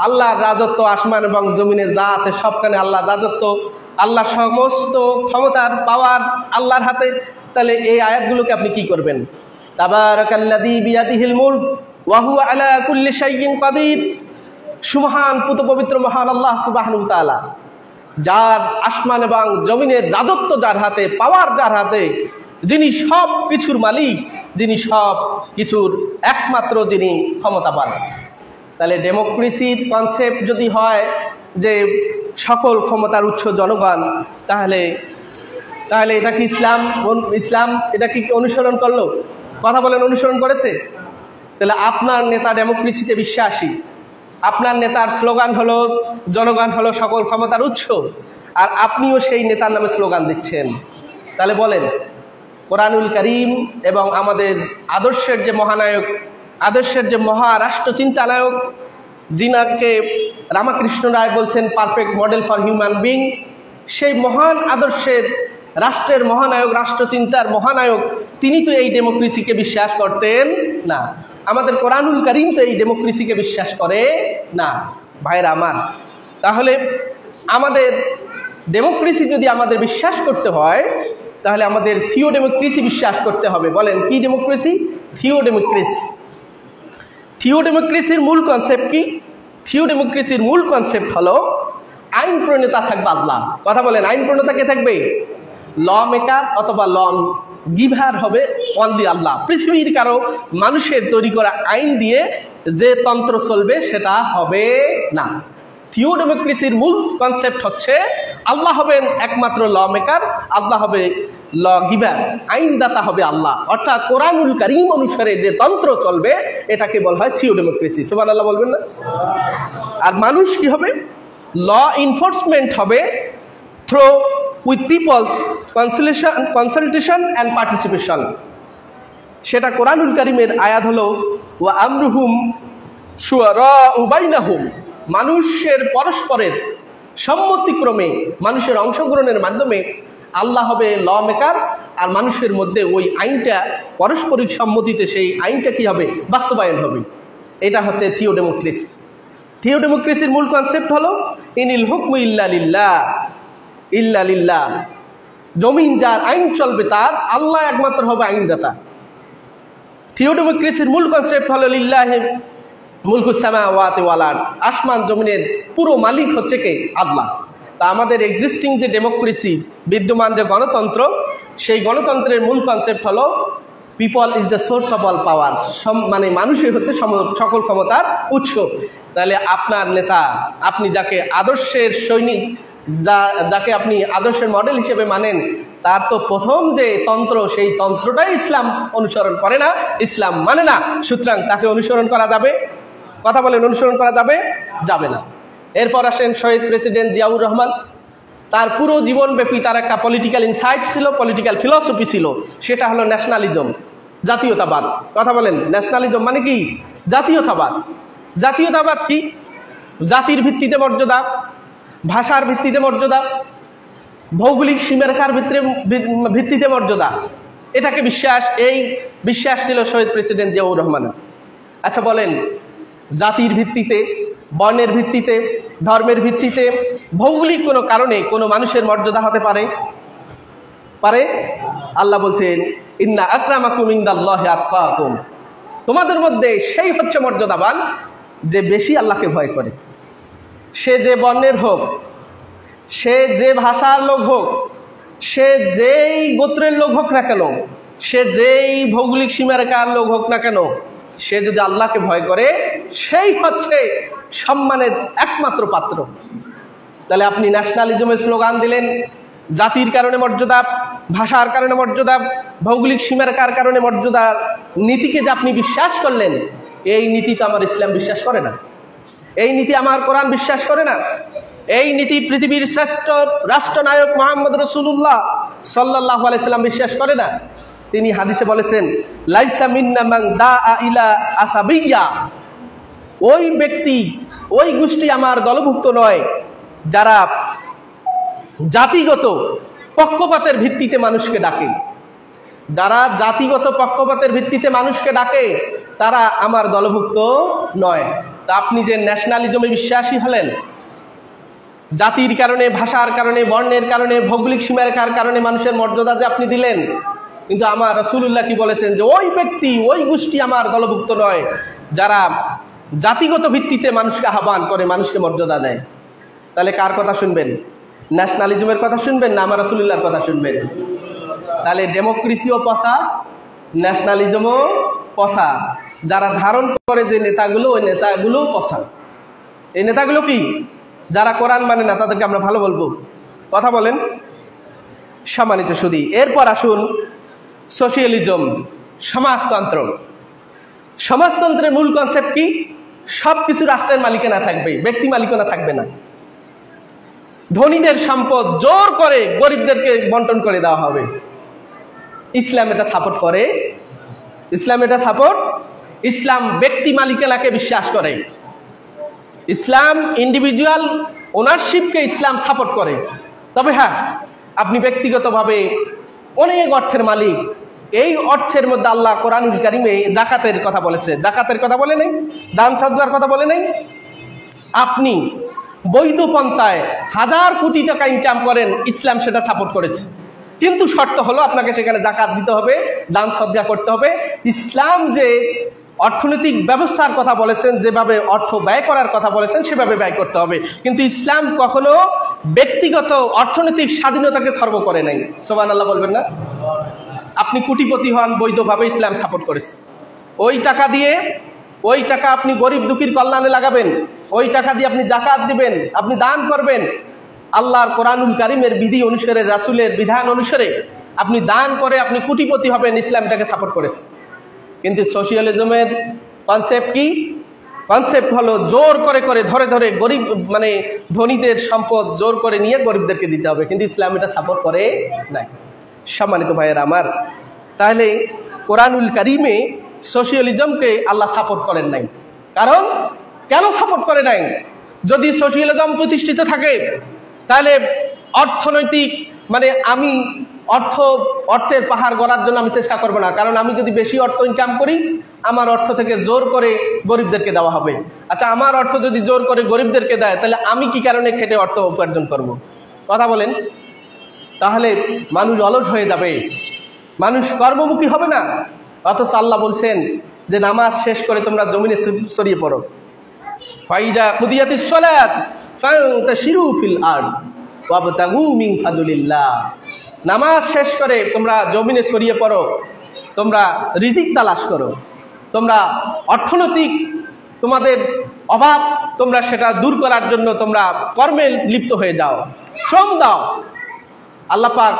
আল্লাহর রাজত্ব আসমান এবং জমিনে যা আছে সবখানে আল্লাহর রাজত্ব, আল্লাহ সমস্ত ক্ষমতার পাওয়ার আল্লাহর হাতে। তাহলে এই আয়াতগুলোকে আপনি কি করবেন? তাবারাকাল্লাযী বিয়াদিহিল মুলক ওয়া হুয়া আলা কুল্লি শাইইন কাদির, সুবহান, পুত পবিত্র মহান আল্লাহ সুবহানাহু ওয়া তাআলা, যার আসমান এবং জমিনের রাজত্ব যার হাতে, পাওয়ার যার হাতে, যিনি সব কিছুর মালিক, যিনি সব কিছুর একমাত্র, যিনি ক্ষমতাবান। তাহলে ডেমোক্রেসির কনসেপ্ট যদি হয় যে সকল ক্ষমতার উৎস জনগণ, তাহলে এটা কি ইসলাম? ইসলাম এটা কি অনুসরণ করলো? কথা বলেন, অনুসরণ করেছে? তাহলে আপনার নেতা ডেমোক্রেসিতে বিশ্বাসী, আপনার নেতার স্লোগান হলো জনগণ হলো সকল ক্ষমতার উৎস, আর আপনিও সেই নেতার নামে স্লোগান দিচ্ছেন। তাহলে বলেন, কোরআনুল কারীম এবং আমাদের আদর্শের যে মহানায়ক, আদর্শের যে মহারাষ্ট্র চিন্তানায়ক, যিনাকে রামকৃষ্ণ রায় বলছেন perfect model for human being, সেই মহান আদর্শের রাষ্ট্রের মহানায়ক, রাষ্ট্রচিন্তার মহানায়ক, তিনি তো এই ডেমোক্রেসিকে বিশ্বাস করতেন না। আমাদের কোরআনুল কারীম তো এই ডেমোক্রেসিকে বিশ্বাস করে না। ভাইরা আমার, তাহলে আমাদের ডেমোক্রেসি যদি আমাদের বিশ্বাস করতে হয় তাহলে আমাদের থিও ডেমোক্রেসি বিশ্বাস করতে হবে। বলেন, কি ডেমোক্রেসি? Theo democracy. থিও ডেমোক্রেসির মূল কনসেপ্ট কি? থিও ডেমোক্রেসির মূল কনসেপ্ট হলো আইন প্রণেতা থাকবে আল্লাহ। কথা বলেন, আইন প্রণেতা কে থাকবে? ল মেকার অথবা ল গিভার হবে অনলি আল্লাহ। পৃথিবীর কারো মানুষের তৈরি করা আইন দিয়ে যে তন্ত্র চলবে সেটা হবে না। থিও ডেমোক্রেসির মূল কনসেপ্ট হচ্ছে আল্লাহ হবেন একমাত্র ল মেকার, আল্লাহ হবে ল গিভার, আইনদাতা হবে আল্লাহ। অর্থাৎ কোরআনুল কারীম অনুসারে যে তন্ত্র চলবে এটাকে বলা হয় থিও ডেমোক্রেসি। সুবহানাল্লাহ বলবেন না? আর মানুষ কি হবে? ল এনফোর্সমেন্ট হবে through with peoples consultation and participation. সেটা কোরআনুল কারীমের আয়াত হলো ওয়া আমরুহুম শুরাউ বাইনাহুম, মানুষের পরস্পরের সম্মতিক্রমে, মানুষের অংশগ্রহণের মাধ্যমে আল্লাহ হবে ল মেকার, আর মানুষের মধ্যে ওই আইনটা পারস্পরিক সম্মতিতে সেই আইনটা কি হবে? বাস্তবায়ন হবে। এটা হচ্ছে থিও ডেমোক্রেসি। থিও ডেমোক্রেসির মূল কনসেপ্ট হলো ইনিল হুকমু ইল্লা লিল্লাহ, ইল্লা লিল্লাহ, জমিন যার, আইন চলবে তার, আল্লাহ একমাত্র হবে আইনদাতা। থিওডেমোক্রেসির মূল কনসেপ্ট হলো লিল্লাহি মুলকুস সামাওয়াতি ওয়াল আরদ, আসমান জমিনের পুরো মালিক হচ্ছে কে? আল্লাহ। তা আমাদের এক্সিস্টিং যে ডেমোক্রেসি, বিদ্যমান যে গণতন্ত্র, সেই গণতন্ত্রের মূল কনসেপ্ট হলো people is the source of all পাওয়ার, মানে মানুষই হচ্ছে সকল ক্ষমতার উৎস। তাহলে আপনার নেতা, আপনি যাকে আদর্শের সৈনিক, যাকে আপনি আদর্শের মডেল হিসেবে মানেন, তার তো প্রথম যে তন্ত্র, সেই তন্ত্রটাই ইসলাম অনুসরণ করে না, ইসলাম মানে না। সুতরাং তাকে অনুসরণ করা যাবে? কথা বলেন, অনুসরণ করা যাবে? যাবে না। এরপর আসেন শহীদ প্রেসিডেন্ট জিয়াউর রহমান। তার পুরো জীবনব্যাপী তার একটা পলিটিক্যাল ইনসাইট ছিল, পলিটিক্যাল ফিলসফি ছিল, সেটা হলো ন্যাশনালিজম, জাতীয়তাবাদ। কথা বলেন, ন্যাশনালিজম মানে কি? জাতীয়তাবাদ। জাতীয়তাবাদ কি? জাতির ভিত্তিতে মর্যাদা, ভাষার ভিত্তিতে মর্যাদা, ভৌগোলিক সীমারেখার ভিত্তিতে মর্যাদা, এটাকে বিশ্বাস, এই বিশ্বাস ছিল শহীদ প্রেসিডেন্ট জিয়াউর রহমানের। আচ্ছা বলেন, জাতির ভিত্তিতে, বর্ণের ভিত্তিতে, ধর্মের ভিত্তিতে, ভৌগোলিক কোনো কারণে কোনো মানুষের মর্যাদা হতে পারে? পারে? আল্লাহ বলছেন, ইন্না আকরামাকুম ইনদাল্লাহি আতকাকুম, তোমাদের মধ্যে সেই হচ্ছে মর্যাদাবান যে বেশি আল্লাহকে ভয় করে। সে যে বর্ণের হোক, সে যে ভাষার লোক হোক, সে যেই গোত্রের লোক হোক না কেন, সে যেই ভৌগোলিক সীমারেখার লোক হোক না কেন, সে যদি আল্লাহকে ভয় করে, সেই হচ্ছে সম্মানের একমাত্র পাত্র। তাহলে আপনি ন্যাশনালিজমের স্লোগান দিলেন, জাতির কারণে মর্যাদা, ভাষার কারণে মর্যাদা, ভৌগোলিক সীমারেখার কারণে মর্যাদার নীতিকে যে আপনি বিশ্বাস করলেন, এই নীতি তো আমার ইসলাম বিশ্বাস করে না, এই নীতি আমার কোরআন বিশ্বাস করে না, এই নীতি পৃথিবীর শ্রেষ্ঠ রাষ্ট্রনায়ক মুহাম্মদ রাসূলুল্লাহ সাল্লাল্লাহু আলাইহি সাল্লাম বিশ্বাস করে না। তিনি হাদিসে বলেছেন, লাইসা মিন্না মান দাআ ইলা আসাবিয়্যা, ওই ব্যক্তি, ওই গোষ্ঠী আমার দলভুক্ত নয় যারা জাতিগত পক্ষপাতের ভিত্তিতে মানুষকে ডাকে। যারা জাতিগত পক্ষপাতের ভিত্তিতে মানুষকে ডাকে, তারা আমার দলভুক্ত নয়। তা আপনি যে ন্যাশনালিজমে বিশ্বাসী হলেন, জাতির কারণে, ভাষার কারণে, বর্ণের কারণে, ভৌগোলিক সীমারেখার কারণে মানুষের মর্যাদা যে আপনি দিলেন, কিন্তু আমার রাসূলুল্লাহ কি বলেছেন যে ওই ব্যক্তি, ওই গোষ্ঠী আমার দলভুক্ত নয় যারা জাতিগত ভিত্তিতে মানুষকে আহ্বান করে, মানুষকে মর্যাদা দেয়। তাহলে কার কথা শুনবেন? ন্যাশনালিজমের কথা শুনবেন না আমার রাসূলুল্লাহর কথা শুনবেন? তাহলে ডেমোক্রেসিও পচা, ন্যাশনালিজমও পচা। যারা ধারণ করে যে নেতাগুলো, ওই নেতাগুলো পচা। এই নেতাগুলো কি? যারা কোরআন মানে না, তাদেরকে আমরা ভালো বলবো। কথা বলেন, সম্মানিত সুধী। এরপর আসুন সোশিয়ালিজম, সমাজতন্ত্র। সমাজতন্ত্রের মূল কনসেপ্ট কি? সবকিছু রাষ্ট্রের মালিকানা থাকবে, ব্যক্তি মালিকানা থাকবে না। ধনীদের সম্পদ জোর করে গরিবদেরকে বন্টন করে দেওয়া হবে। ইসলাম এটা সাপোর্ট করে? ইসলাম এটা সাপোর্ট? ইসলাম ব্যক্তি মালিকানাকে বিশ্বাস করে। ইসলাম ইন্ডিভিজুয়াল ওনারশিপকে ইসলাম সাপোর্ট করে। তবে হ্যাঁ, আপনি ব্যক্তিগতভাবে অনেক অর্থের মালিক, এই অর্থের মধ্যে আল্লাহ কোরআনুল কারীমে যাকাতের কথা বলেছে। যাকাতের কথা বলে নাই, দান সাদকার কথা বলে নাই। আপনি বৈধ পন্থায় 1000 কোটি টাকা ইনকাম করেন, ইসলাম সেটা সাপোর্ট করেছে। কিন্তু শর্ত হলো আপনাকে সেখানে যাকাত দিতে হবে, দান সদকা করতে হবে। ইসলাম যে অর্থনৈতিক ব্যবস্থার কথা বলেছেন, যেভাবে অর্থ ব্যয় করার কথা বলেছেন, সেভাবে ব্যয় করতে হবে। কিন্তু ইসলাম কখনো ব্যক্তিগত অর্থনৈতিক স্বাধীনতাকে খর্ব করে নাই। সুবহানাল্লাহ বলবেন না? আপনি কোটিপতি হন, বৈধভাবে ইসলাম সাপোর্ট করেছে। ওই টাকা দিয়ে, ওই টাকা আপনি গরিব দুঃখীর কল্যাণে লাগাবেন, ওই টাকা দিয়ে আপনি যাকাত দিবেন, আপনি দান করবেন। আল্লাহর কোরআনুল কারীমের বিধি অনুসারে, রাসূলের বিধান অনুসারে আপনি দান করে আপনি কোটিপতি হবেন, ইসলাম এটাকে সাপোর্ট করেছে। কিন্তু সোশিয়ালিজমের কনসেপ্ট কি? কনসেপ্ট হলো জোর করে করে ধরে ধরে গরিব, মানে ধনীদের সম্পদ জোর করে নিয়ে গরিবদেরকে দিতে হবে। কিন্তু ইসলাম এটা সাপোর্ট করে নাই। সম্মানিত ভাইয়েরা আমার, তাহলে কোরআনুল কারীমে সোশিয়ালিজমকে আল্লাহ সাপোর্ট করেন নাই। কারণ কেন সাপোর্ট করে নাই? যদি সোশিয়ালিজম প্রতিষ্ঠিত থাকে, তাহলে অর্থনৈতিক, মানে আমি অর্থের পাহাড় গড়ার জন্য আমি চেষ্টা করব না। কারণ আমি যদি বেশি অর্থ ইনকাম করি, আমার অর্থ থেকে জোর করে গরিবদেরকে দেওয়া হবে। আচ্ছা, আমার অর্থ যদি জোর করে গরিবদেরকে দেয়, তাহলে আমি কি কারণে খেটে অর্থ উপার্জন করব? কথা বলেন। তাহলে মানুষ অলস হয়ে যাবে, মানুষ কর্মমুখী হবে না। অথচ আল্লাহ বলছেন যে নামাজ শেষ করে তোমরা জমিনে ছড়িয়ে পড়ো। ফাইদা কুদিয়াতিস সালাত ফান্তাশিরু ফিল আরদ ওয়াবতাগু মিন ফাদলিল্লাহ। নামাজ শেষ করে তোমরা জমিনে ছড়িয়ে পড়ো, তোমরা রিজিক তালাশ করো, তোমরা অর্থনৈতিক তোমাদের অভাব তোমরা সেটা দূর করার জন্য তোমরা কর্মে লিপ্ত হয়ে যাও, শ্রম দাও। আল্লাহ পাক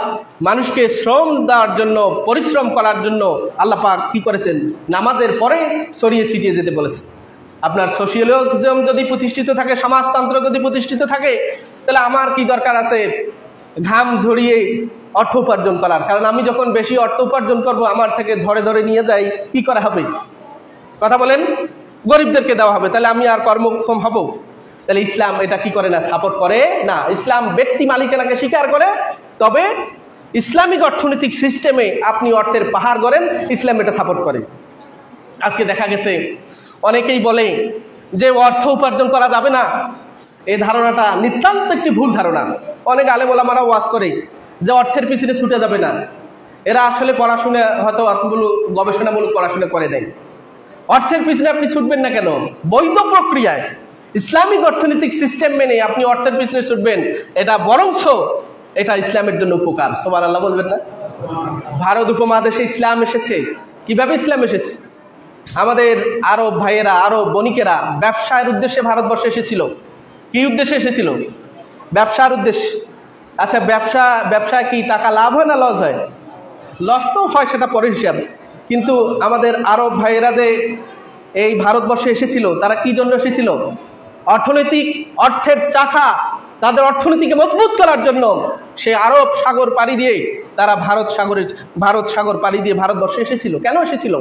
মানুষকে শ্রম দেওয়ার জন্য, পরিশ্রম করার জন্য আল্লাহ পাক কি করেছেন, নামাজের পরে ছড়িয়ে ছিটিয়ে যেতে বলেছেন। আপনার সোশিয়ালিজম যদি প্রতিষ্ঠিত থাকে, সমাজতন্ত্র যদি প্রতিষ্ঠিত থাকে, তাহলে আমার কি দরকার আছে ঘাম ঝরিয়ে অর্থ উপার্জন করার? কারণ আমি যখন বেশি অর্থ উপার্জন করব, আমার থেকে ধরে ধরে নিয়ে যাই, কি করা হবে? কথা বলেন, গরিবদেরকে দেওয়া হবে। তাহলে আমি আর কর্মক্ষম হব? তাহলে ইসলাম এটা কি করে না, সাপোর্ট করে না। ইসলাম ব্যক্তি মালিকানাকে স্বীকার করে, তবে ইসলামিক অর্থনৈতিক সিস্টেমে আপনি অর্থের পাহাড় গড়েন, ইসলাম এটা সাপোর্ট করে। আজকে দেখা গেছে অনেকেই বলে যে অর্থ উপার্জন করা যাবে না, এই ধারণাটা নিতান্ত একটি ভুল ধারণা। অনেক আলেম ওলামারা ওয়াজ করে যে অর্থের পিছনে ছুটে যাবে না। এরা আসলে পড়াশোনা হয়তো অর্থমূলক গবেষণামূলক পড়াশোনা করে দেয়। অর্থের পিছনে আপনি ছুটবেন না কেন? বৈধ প্রক্রিয়ায় ইসলামিক অর্থনৈতিক সিস্টেম মেনে আপনি অর্থের পিছনে ছুটবেন, এটা বরঞ্চ এটা ইসলামের জন্য উপকার। সুবহানাল্লাহ বলবেন না? ভারত উপমহাদেশে ইসলাম এসেছে। কিভাবে ইসলাম এসেছে? আমাদের আরব ভাইয়েরা, আরব বণিকেরা ব্যবসায়ের উদ্দেশ্যে ভারতবর্ষে এসেছিল। কি উদ্দেশ্যে এসেছিল? ব্যবসার উদ্দেশ্যে। আচ্ছা, ব্যবসায় কি টাকা লাভ হয় না লস হয়? লস তো হয়, সেটা পরের হিসাব। কিন্তু আমাদের আরব ভাইয়েরা যে এই ভারতবর্ষে এসেছিল, তারা কি জন্য এসেছিল? অর্থের চাকা তাদের অর্থনীতিকে মজবুত করার জন্য সে আরব সাগর পাড়ি দিয়ে তারা ভারত সাগর পাড়ি দিয়ে ভারতবর্ষে এসেছিল। কেন এসেছিল?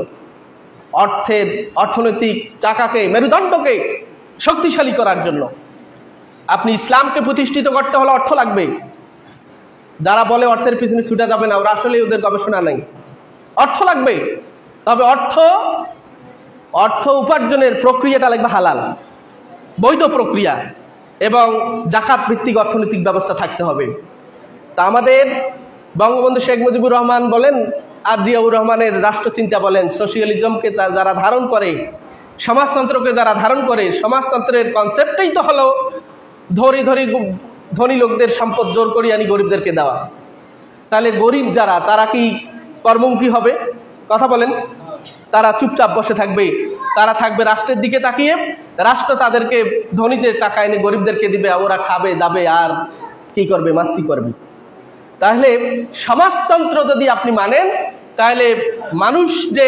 অর্থনৈতিক চাকাকে, মেরুদণ্ডকে শক্তিশালী করার জন্য। আপনি ইসলামকে প্রতিষ্ঠিত করতে হলে অর্থ লাগবে। যারা বলে অর্থের পিছনে ছুটে যাবে না, ওরা আসলে ওদের গবেষণা নাই। অর্থ লাগবে, তবে অর্থ উপার্জনের প্রক্রিয়াটা লাগবে হালাল, বৈধ প্রক্রিয়া, এবং জাকাত ভিত্তিক অর্থনৈতিক ব্যবস্থা থাকতে হবে। তা আমাদের বঙ্গবন্ধু শেখ মুজিবুর রহমান বলেন আর জিয়াউর রহমানের রাষ্ট্রচিন্তা বলেন, সোশিয়ালিজমকে যারা ধারণ করে, সমাজতন্ত্রকে যারা ধারণ করে, সমাজতন্ত্রের কনসেপ্টটাই তো হলো ধনী লোকদের সম্পদ জোর করে আনি গরিবদেরকে দেওয়া। তাহলে গরিব যারা, তারা কি কর্মমুখী হবে? কথা বলেন। তারা চুপচাপ বসে থাকবে, তারা থাকবে রাষ্ট্রের দিকে তাকিয়ে, রাষ্ট্র তাদেরকে ধনীদের টাকা এনে গরিবদেরকে দিবে, ওরা খাবে দাবে আর কি করবে, মাস্তি করবে। তাহলে সমাজতন্ত্র যদি আপনি মানেন, তাহলে মানুষ যে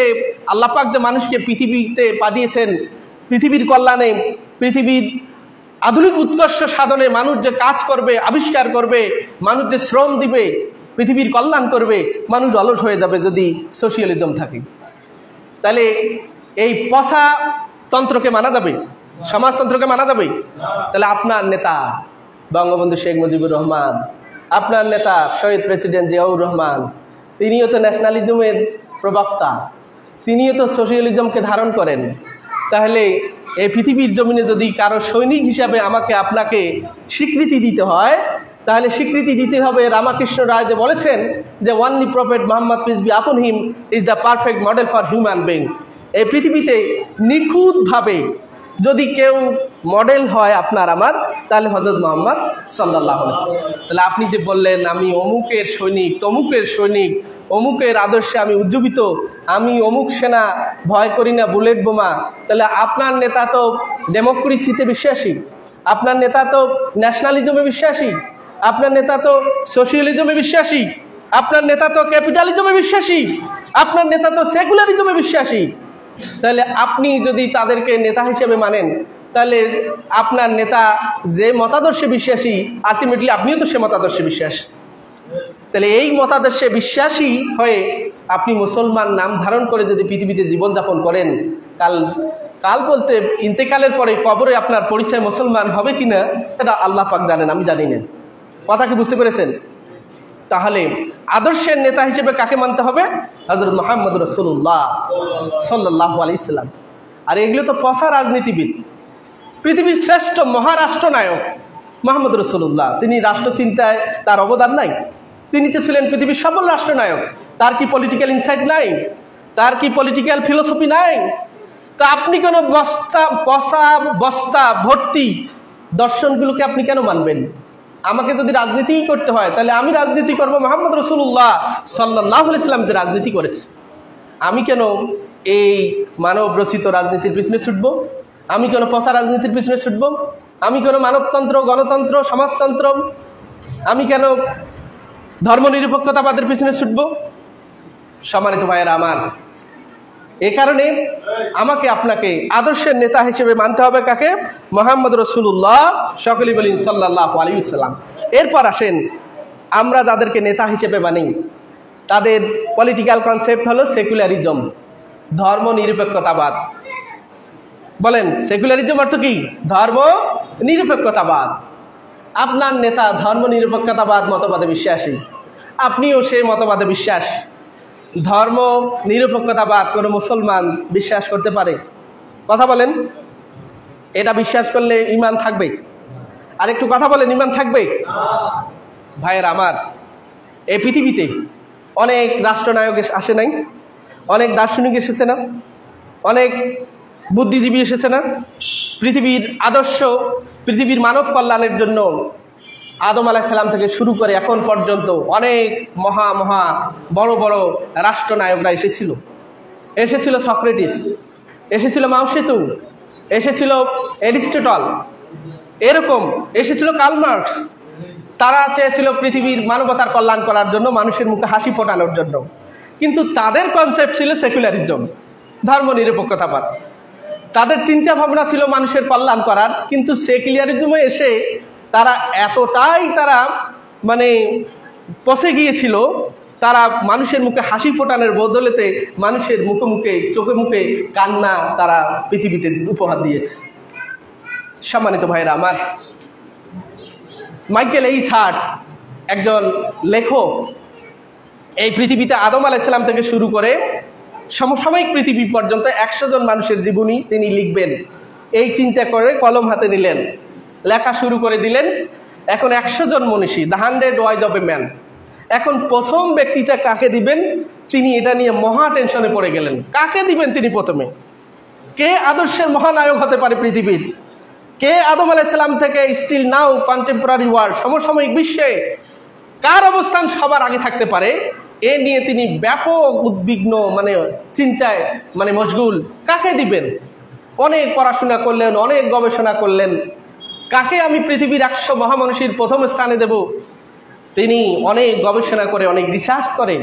আল্লাহ পাক যে মানুষকে পৃথিবীতে পাঠিয়েছেন পৃথিবীর কল্যাণে, পৃথিবীর আধুনিক উৎকর্ষ সাধনে মানুষ যে কাজ করবে, আবিষ্কার করবে, মানুষ যে শ্রম দিবে, পৃথিবীর কল্যাণ করবে, মানুষ অলস হয়ে যাবে যদি সোশিয়ালিজম থাকে। তাহলে এই পচা তন্ত্রকে মানা যাবে, সমাজতন্ত্রকে মানা যাবে? তাহলে আপনার নেতা বঙ্গবন্ধু শেখ মুজিবুর রহমান, আপনার নেতা শহীদ প্রেসিডেন্ট জিয়াউর রহমান, তিনিও তো ন্যাশনালিজমের প্রবক্তা, তিনিও তো সোশিয়ালিজমকে ধারণ করেন। তাহলে এই পৃথিবীর জমিনে যদি কারো সৈনিক হিসাবে আমাকে আপনাকে স্বীকৃতি দিতে হয়, তাহলে স্বীকৃতি দিতে হবে রামকৃষ্ণ রায় যে বলেছেন যে only prophet Muhammad peace be আপন him is the perfect model for human being. এই পৃথিবীতে নিখুঁতভাবে যদি কেউ মডেল হয় আপনার আমার, তাহলে হযরত মুহাম্মদ সাল্লাল্লাহু আলাইহি ওয়াসাল্লাম। তাহলে আপনি যে বললেন আমি অমুকের সৈনিক, তমুকের সৈনিক, অমুকের আদর্শে আমি উজ্জীবিত, আমি অমুক সেনা, ভয় করি না বুলেট বোমা, তাহলে আপনার নেতা তো ডেমোক্রেসিতে বিশ্বাসী, আপনার নেতা তো ন্যাশনালিজমে বিশ্বাসী, আপনার নেতা তো সোশিয়ালিজমে বিশ্বাসী, আপনার নেতা তো ক্যাপিটালিজমে বিশ্বাসী, আপনার নেতা তো সেকুলারিজমে বিশ্বাসী। তাহলে আপনি যদি তাদেরকে নেতা হিসেবে মানেন, তাহলে আপনার নেতা যে মতাদর্শে বিশ্বাসী, আলটিমেটলি আপনিও তো সে মতাদর্শে বিশ্বাসী। তাহলে এই মতাদর্শে বিশ্বাসী হয়ে আপনি মুসলমান নাম ধারণ করে যদি পৃথিবীতে জীবনযাপন করেন, কাল বলতে ইন্তেকালের পরে কবরে আপনার পরিচয় মুসলমান হবে কিনা এটা আল্লাহ পাক জানেন, আমি জানি না। কথা কি বুঝতে পেরেছেন? তাহলে আদর্শের নেতা হিসেবে কাকে মানতে হবে? হযরত মুহাম্মদ রাসূলুল্লাহ সাল্লাল্লাহু আলাইহি সাল্লাম। আর এগুলো তো পচা রাজনীতিবিদ। পৃথিবীর শ্রেষ্ঠ মহারাষ্ট্রনায়ক মুহাম্মদ রাসূলুল্লাহ, তিনি রাষ্ট্রচিন্তায় তার অবদান নাই? তিনি তো ছিলেন পৃথিবীর সফল রাষ্ট্রনায়ক। তার কি পলিটিক্যাল ইনসাইট নাই? তার কি পলিটিক্যাল ফিলোসফি নাই? তো আপনি কেন বস্তা ভর্তি দর্শনগুলোকে আপনি কেন মানবেন? আমাকে যদি রাজনীতিই করতে হয় তাহলে আমি রাজনীতি করব মুহাম্মদ রাসূলুল্লাহ সাল্লাল্লাহু আলাইহি সাল্লাম যে রাজনীতি করেছে। আমি কেন এই মানব রচিত রাজনীতির পিছনে ছুটব? আমি কেন পচা রাজনীতির পিছনে ছুটব? আমি কেন মানবতন্ত্র, গণতন্ত্র, সমাজতন্ত্র, আমি কেন ধর্মনিরপেক্ষতাবাদের পিছনে ছুটব? সম্মানিত ভাইয়েরা আমার, এ কারণে আমাকে আপনাকে আদর্শের নেতা হিসেবে মানতে হবে কাকে? মুহাম্মদ রাসূলুল্লাহ, সকলেই বলেন সাল্লাল্লাহু আলাইহি ওয়াসাল্লাম। এরপর আসেন আমরা যাদেরকে নেতা হিসেবে মানি, তাদের পলিটিক্যাল কনসেপ্ট হলো সেকুলারিজম, ধর্ম নিরপেক্ষতাবাদ। বলেন সেকুলারিজম অর্থ কি? ধর্ম নিরপেক্ষতাবাদ। আপনার নেতা ধর্ম নিরপেক্ষতাবাদ মতবাদে বিশ্বাসী, আপনিও সেই মতবাদে বিশ্বাস। ধর্ম নিরপেক্ষতাবাদ কোনো মুসলমান বিশ্বাস করতে পারে? কথা বলেন, এটা বিশ্বাস করলে ঈমান থাকবে? আর একটু কথা বলেন, ঈমান থাকবে? ভাইয়েরা আমার, এই পৃথিবীতে অনেক রাষ্ট্রনায়ক আসে নাই? অনেক দার্শনিক এসেছে না? অনেক বুদ্ধিজীবী এসেছে না? পৃথিবীর আদর্শ, পৃথিবীর মানব কল্যাণের জন্য আদম আলাইহিস সালাম থেকে শুরু করে এখন পর্যন্ত অনেক মহা মহা বড় বড় রাষ্ট্রনায়করা এসেছিল সক্রেটিস, এসেছিল মাও সেতুং, এসেছিল অ্যারিস্টটল, এরকম এসেছিল কার্ল মার্কস। তারা চেয়েছিল পৃথিবীর মানবতার কল্যাণ করার জন্য, মানুষের মুখে হাসি ফোটানোর জন্য, কিন্তু তাদের কনসেপ্ট ছিল সেকুলারিজম, ধর্ম নিরপেক্ষতাবাদ। তাদের চিন্তা ভাবনা ছিল মানুষের কল্যাণ করার, কিন্তু সেকুলারিজমে এসে তারা এতটাই মানে পচে গিয়েছিল, তারা মানুষের মুখে হাসি ফোটানোর বদলেতে মানুষের মুখে মুখে চোখে মুখে কান্না তারা পৃথিবীতে উপহার দিয়েছে। সম্মানিত ভাইরা আমার, মাইকেল এইচ হার্ট একজন লেখক। এই পৃথিবীতে আদম আলাইহিস সালাম থেকে শুরু করে সমসাময়িক পৃথিবী পর্যন্ত 100 জন মানুষের জীবনী তিনি লিখবেন, এই চিন্তা করে কলম হাতে নিলেন, লেখা শুরু করে দিলেন। এখন 100 জন মনীষী, the 100 wise of a man. এখন প্রথম ব্যক্তিটা কাকে দিবেন, তিনি এটা নিয়ে মহা টেনশনে পড়ে গেলেন। কাকে দিবেন তিনি প্রথমে? কে আদর্শের মহানায়ক হতে পারে পৃথিবীর? কে আদম আলাইহিস সালাম থেকে স্টিল নাও কন্টেম্পোরারি ওয়ার্ল্ড, সমসাময়িক বিশ্বে কার অবস্থান সবার আগে থাকতে পারে? এ নিয়ে তিনি ব্যাপক উদ্বিগ্ন, মানে চিন্তায় মশগুল। কাকে দিবেন? অনেক পড়াশোনা করলেন, অনেক গবেষণা করলেন, কাকে আমি পৃথিবীর 100 মহামানুষীর প্রথম স্থানে দেব? তিনি অনেক গবেষণা করে, অনেক রিসার্চ করে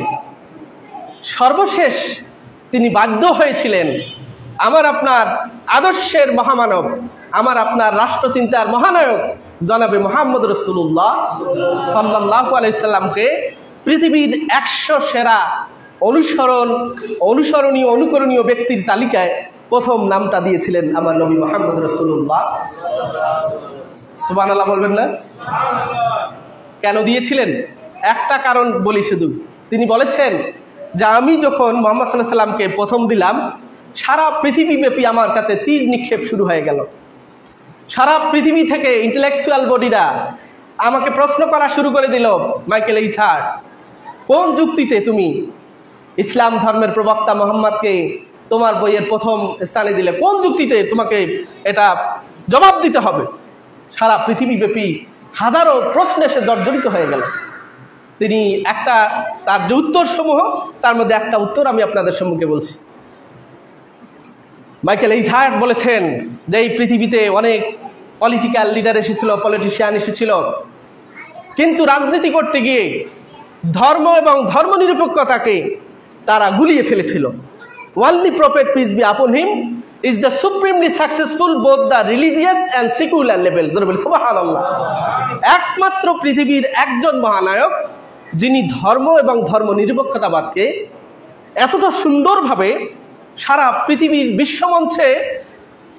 সর্বশেষ তিনি বাধ্য হয়েছিলেন আমার আপনার আদর্শের মহামানব, আমার আপনার রাষ্ট্রচিন্তার মহানায়ক জনাবে মুহাম্মদ রাসূলুল্লাহ সাল্লাল্লাহু আলাইহি সাল্লামকে পৃথিবীর 100 সেরা অনুকরণীয় ব্যক্তির তালিকায় প্রথম নামটা দিয়েছিলেন আমার নবী মুহাম্মদ রাসূলুল্লাহ। সুবহানাল্লাহ বলবেন না? কেন দিয়েছিলেন? একটা কারণ বলি শুধু। তিনি বলেছেন যে আমি যখন মুহাম্মদ সাল্লাল্লাহু আলাইহি সাল্লামকে প্রথম দিলাম, সারা পৃথিবীব্যাপী আমার কাছে তীর নিক্ষেপ শুরু হয়ে গেল। সারা পৃথিবী থেকে ইন্টেলেকচুয়াল বডিরা আমাকে প্রশ্ন করা শুরু করে দিল, মাইকেল এইচ হার্ট, কোন যুক্তিতে তুমি ইসলাম ধর্মের প্রবক্তা মুহাম্মদকে তোমার বইয়ের প্রথম স্থানে দিলে? কোন যুক্তিতে তোমাকে এটা জবাব দিতে হবে? সারা পৃথিবীব্যাপী হাজারো প্রশ্ন এসে জর্জরিত হয়ে গেল। তিনি তার যে উত্তর সমূহ, তার মধ্যে একটা উত্তর আমি আপনাদের সম্মুখে বলছি। মাইকেল এইচ হার্ট বলেছেন যে এই পৃথিবীতে অনেক পলিটিক্যাল লিডার এসেছিল, পলিটিশিয়ান এসেছিল, কিন্তু রাজনীতি করতে গিয়ে ধর্ম এবং ধর্মনিরপেক্ষতাকে তারা গুলিয়ে ফেলেছিল। Only prophet, peace be upon him, is the supremely successful both the religious and secular level. সুবহানাল্লাহ। একমাত্র পৃথিবীর একজন মহানায়ক যিনি ধর্ম এবং ধর্মনিরপেক্ষতাবাদকে এতটা সুন্দরভাবে সারা পৃথিবীর বিশ্বমঞ্চে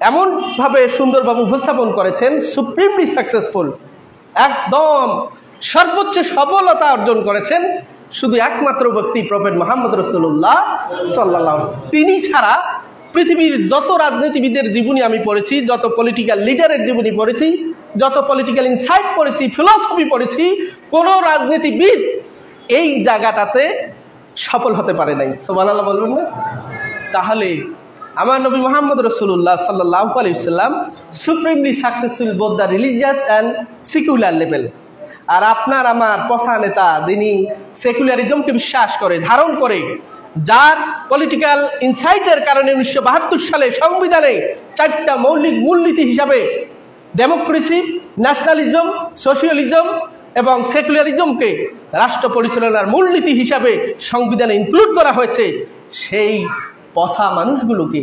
এমনভাবে সুন্দরভাবে উপস্থাপন করেছেন, সুপ্রিমলি সাকসেসফুল, একদম সর্বোচ্চ সফলতা অর্জন করেছেন শুধু একমাত্র ব্যক্তি প্রফেট মুহাম্মদ রাসূলুল্লাহ সাল্লাল্লাহু আলাইহি ওয়াসাল্লাম। তিনি ছাড়া পৃথিবীর যত রাজনীতিবিদের জীবনী আমি পড়েছি, যত পলিটিক্যাল লিডারের জীবনী পড়েছি, যত পলিটিক্যাল ইনসাইট পড়েছি, ফিলসফি পড়েছি, কোনো রাজনীতিবিদ এই জায়গাটাতে সফল হতে পারে নাই। সুবহানাল্লাহ বলবেন না? তাহলে আমার নবী মুহাম্মদ রাসূলুল্লাহ সাল্লাল্লাহু আলাইহি ওয়াসাল্লাম supremely successful both the religious and secular level. আর আপনার আমার পছা নেতা যিনি সেকুলারিজমকে বিশ্বাস করে, ধারণ করে, যার পলিটিক্যাল ইনসাইটের কারণে 1972 সালে সংবিধানে 4টা মৌলিক মূলনীতি হিসাবে ডেমোক্রেসি, ন্যাশনালিজম, সোশিয়ালিজম এবং সেকুলারিজমকে রাষ্ট্র পরিচালনার মূলনীতি হিসাবে সংবিধানে ইনক্লুড করা হয়েছে, সেই পচা মানুষগুলোকে,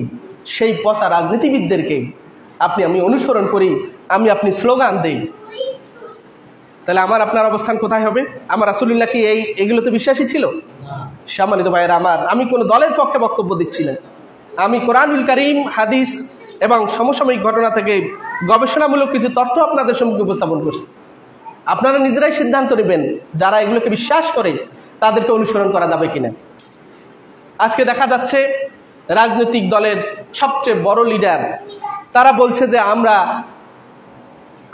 সেই পচা রাজনীতিবিদদেরকে আমি অনুসরণ করি, আপনি স্লোগান দেই, তাহলে আমার আপনার অবস্থান কোথায় হবে? আমার রাসূলুল্লাহ কি এগুলোতে বিশ্বাসী ছিল? সম্মানিত ভাইয়েরা আমার, আমি কোনো দলের পক্ষে বক্তব্য দিচ্ছি না। আমি কোরআনুল কারীম, হাদিস এবং সমসাময়িক ঘটনা থেকে গবেষণামূলক কিছু তথ্য আপনাদের সম্মুখে উপস্থাপন করছি। আপনারা নিজেরাই সিদ্ধান্ত নেবেন যারা এগুলোকে বিশ্বাস করে তাদেরকে অনুসরণ করা যাবে কিনা। আজকে দেখা যাচ্ছে রাজনৈতিক দলের সবচেয়ে বড় লিডার তারা বলছে যে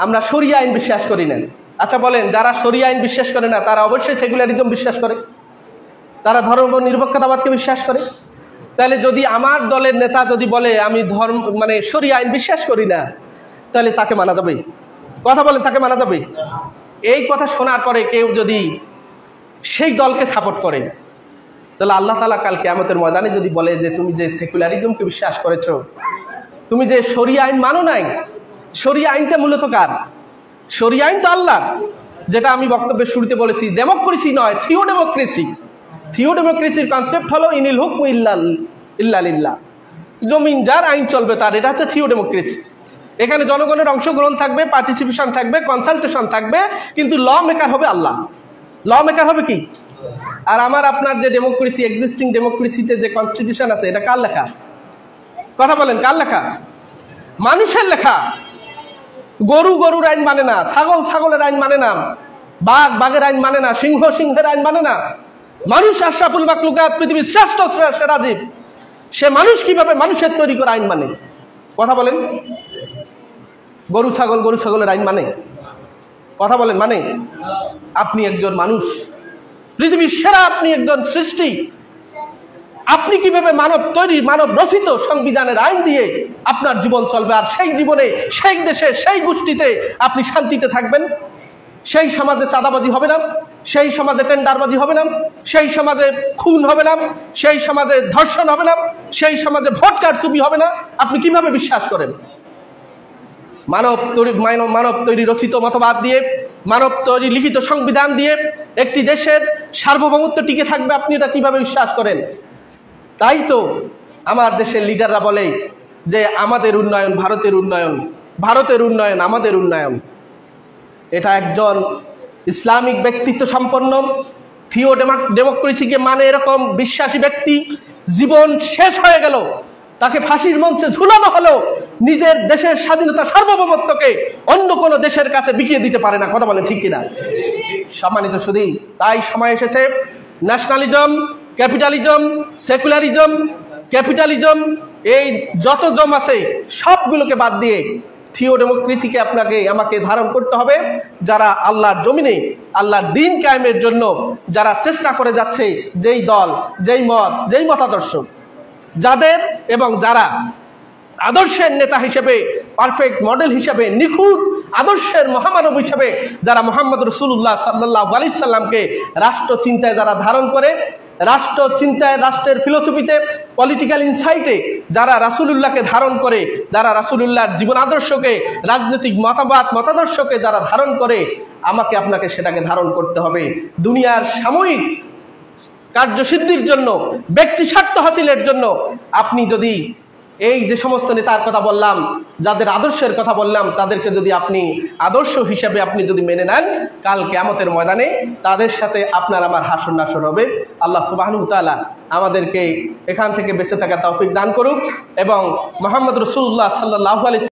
আমরা শরিয়া আইন বিশ্বাস করি না। আচ্ছা বলেন, যারা শরিয়া আইন বিশ্বাস করে না তারা অবশ্যই সেকুলারিজম বিশ্বাস করে, তারা ধর্ম নিরপেক্ষতাবাদকে বিশ্বাস করে। তাহলে যদি আমার দলের নেতা যদি বলে আমি শরিয়া আইন বিশ্বাস করি না, তাহলে তাকে মানা যাবে? কথা বলেন, তাকে মানা যাবে? এই কথা শোনার পরে কেউ যদি সেই দলকে সাপোর্ট করে, তাহলে আল্লাহ তাআলা কাল কিয়ামতের ময়দানে যদি বলে যে তুমি যে সেকুলারিজমকে বিশ্বাস করেছো, তুমি যে শরিয়া আইন মানো নাই, শরিয়া আইনটা মূলত কার? শরিয়া আইন তো আল্লাহ, যেটা আমি বক্তব্যের শুরুতে বলেছি, ডেমোক্রেসি নয়, থিওডেমোক্রেসি। থিওডেমোক্রেসির কনসেপ্ট হলো ইনিল হুকমু ইল্লা লিল্লাহ, জমিন যার আইন চলবে তার, এটা হচ্ছে থিওডেমোক্রেসি। এখানে জনগণের অংশগ্রহণ থাকবে, পার্টিসিপেশন থাকবে, কনসালটেশন থাকবে, কিন্তু ল মেকার হবে আল্লাহ। ল মেকার হবে কি? আর আমার আপনার যে ডেমোক্রেসি, এক্সিস্টিং ডেমোক্রেসিতে যে কনস্টিটিউশন আছে, এটা কার লেখা? কথা বলেন, কার লেখা? মানুষের লেখা। গরুর আইন মানে না, ছাগলের আইন মানে না, বাঘের আইন মানে না, সিংহের আইন মানে না। মানুষ আশরাফুল মাখলুকাত, পৃথিবীর শ্রেষ্ঠ সেরা জীব, সে মানুষ কিভাবে মানুষের তৈরি করা আইন মানে? কথা বলেন, গরু ছাগলের আইন মানে? কথা বলেন, মানে? আপনি একজন মানুষ, পৃথিবীর সেরা, আপনি একজন সৃষ্টি, আপনি কিভাবে মানব তৈরি, মানব রচিত সংবিধানের আইন দিয়ে আপনার জীবন চলবে? আর সেই জীবনে, সেই দেশে, সেই গোষ্ঠীতে আপনি শান্তিতে থাকবেন? সেই সমাজে চাঁদাবাজি হবে না, সেই সমাজে টেন্ডারবাজি হবে না, সেই সমাজে খুন হবে না, সেই সমাজে ধর্ষণ হবে না, সেই সমাজে ভোট কারচুপি হবে না? আপনি কিভাবে বিশ্বাস করেন? মানব তৈরি রচিত মতবাদ দিয়ে, মানব তৈরি লিখিত সংবিধান দিয়ে একটি দেশের সার্বভৌমত্ব টিকে থাকবে, আপনি এটা কিভাবে বিশ্বাস করেন? তাই তো আমার দেশের লিডাররা বলে যে আমাদের উন্নয়ন ভারতের উন্নয়ন, ভারতের উন্নয়ন আমাদের উন্নয়ন। এটা একজন ইসলামিক ব্যক্তিত্ব সম্পন্ন, ডেমোক্রেসিকে মানে এরকম বিশ্বাসী ব্যক্তি জীবন শেষ হয়ে গেল, তাকে ফাঁসির মঞ্চে ঝুলানো হলো, নিজের দেশের স্বাধীনতা সার্বভৌমত্বকে অন্য কোনো দেশের কাছে বিকিয়ে দিতে পারে না। কথা বলে ঠিক কিনা? সম্মানিত সুধী, তাই সময় এসেছে ন্যাশনালিজম, ক্যাপিটালিজম, সেকুলারিজম, ক্যাপিটালিজম, এই যত জম আছে সবগুলোকে বাদ দিয়ে থিওডেমোক্রেসিকে আমাকে ধারণ করতে হবে। যারা আল্লাহর জমিনে আল্লাহর দ্বীন কায়েমের জন্য যারা চেষ্টা করে যাচ্ছে, যেই দল, যেই মত, যেই মতাদর্শ, যাদের এবং যারা আদর্শের নেতা হিসেবে, পারফেক্ট মডেল হিসেবে, নিখুঁত আদর্শের মহামানব হিসেবে যারা মুহাম্মদ রাসূলুল্লাহ সাল্লাল্লাহু আলাইহি সাল্লামকে রাষ্ট্র চিন্তায় যারা ধারণ করে, রাষ্ট্র চিন্তায়, রাষ্ট্রের ফিলোসফিতে, পলিটিক্যাল ইনসাইটে যারা রাসূলুল্লাহকে ধারণ করে, যারা রাসূলুল্লাহর জীবন আদর্শকে, রাজনৈতিক মতাদর্শকে যারা ধারণ করে, আমাকে আপনাকে সেটাকে ধারণ করতে হবে। দুনিয়ার সাময়িক কার্যসিদ্ধির জন্য, ব্যক্তি স্বার্থ হাসিলের জন্য আপনি যদি এই যে সমস্ত নেতার কথা বললাম, যাদের আদর্শের কথা বললাম, তাদেরকে যদি আপনি আদর্শ হিসাবে আপনি যদি মেনে নেন, কাল কিয়ামতের ময়দানে তাদের সাথে আপনার আমার হাসর নাসর হবে। আল্লাহ সুবহানাহু ওয়া তাআলা আমাদেরকে এখান থেকে বেঁচে থাকার তৌফিক দান করুক এবং মুহাম্মদ রাসূলুল্লাহ সাল্লাল্লাহু আলাইহি